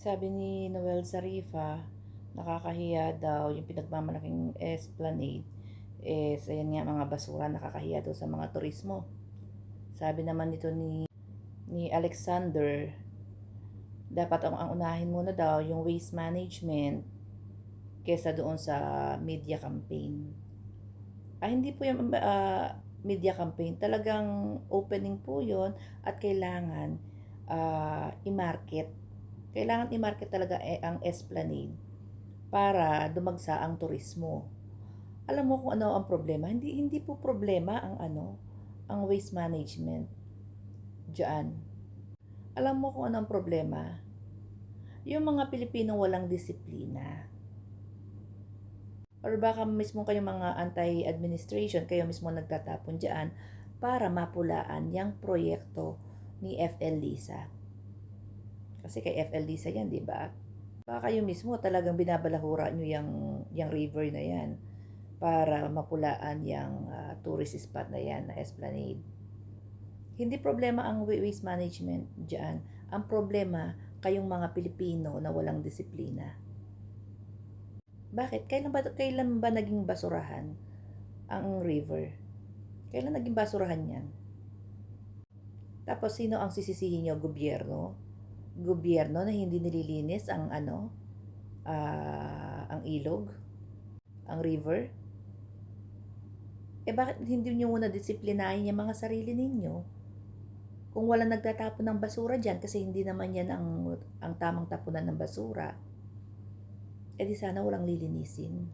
Sabi ni Noel Sarifa, nakakahiya daw yung pinagmamalaking Esplanade. Ayan nga mga basura, nakakahiya daw sa mga turismo. Sabi naman nito ni Alexander, dapat ang unahin muna daw yung waste management kesa doon sa media campaign. Hindi po yung media campaign, talagang opening po yon at kailangan i-market. Kailangan i-market talaga ang Esplanade para dumagsa ang turismo. Alam mo kung ano ang problema? Hindi po problema ang waste management diyan. Alam mo kung ano ang problema? Yung mga Pilipino walang disiplina. Or baka mismo kayong mga anti-administration, kayo mismo nagtatapon diyan para mapulaan yung proyekto ni FL Lisa. Kasi kay FL Lisa yan, di ba? Baka kayo mismo talagang binabalahura nyo yung river na yan para mapulaan yung tourist spot na yan, na Esplanade. Hindi problema ang waste management dyan. Ang problema, kayong mga Pilipino na walang disiplina. Bakit? Kailan ba naging basurahan ang river? Kailan naging basurahan yan? Tapos sino ang sisisihin nyo? Gobyerno? Gobyerno na hindi nililinis ang ilog, ang river? Bakit hindi nyo muna disiplinahin yung mga sarili ninyo? Kung walang nagtatapon ng basura dyan, kasi hindi naman yan ang tamang tapunan ng basura, di sana walang lilinisin.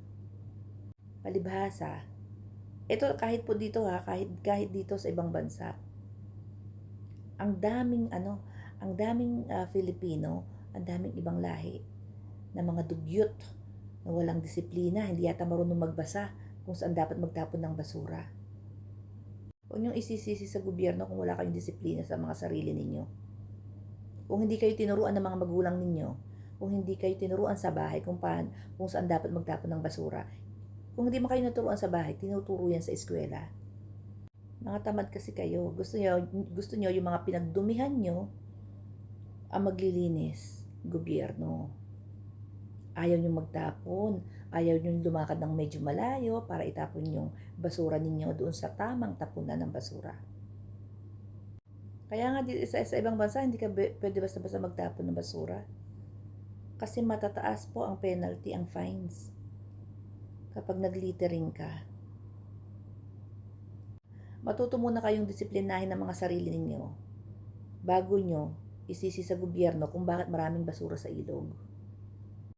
Palibhasa. Ito kahit po dito kahit dito sa ibang bansa. Ang daming Filipino, ang daming ibang lahi na mga dugyot na walang disiplina, hindi yata marunong magbasa kung saan dapat magtapon ng basura. Huwag niyong isisisi sa gobyerno kung wala kayong disiplina sa mga sarili ninyo. Kung hindi kayo tinuruan ng mga magulang ninyo, kung hindi kayo tinuruan sa bahay kung saan dapat magtapon ng basura, kung hindi man kayo naturuan sa bahay, tinuturo yan sa eskwela. Mga tamad kasi kayo. Gusto niyo yung mga pinagdumihan nyo ang maglilinis, gobyerno. Ayaw nyo magtapon, ayaw nyo lumakad ng medyo malayo para itapon yung basura ninyo doon sa tamang tapunan ng basura. Kaya nga sa ibang bansa, hindi ka pwede basta-basta magtapon ng basura. Kasi matataas po ang penalty, ang fines, kapag naglittering ka. Matuto muna kayong disiplinahin ng mga sarili ninyo bago nyo isisi sa gobyerno kung bakit maraming basura sa ilog.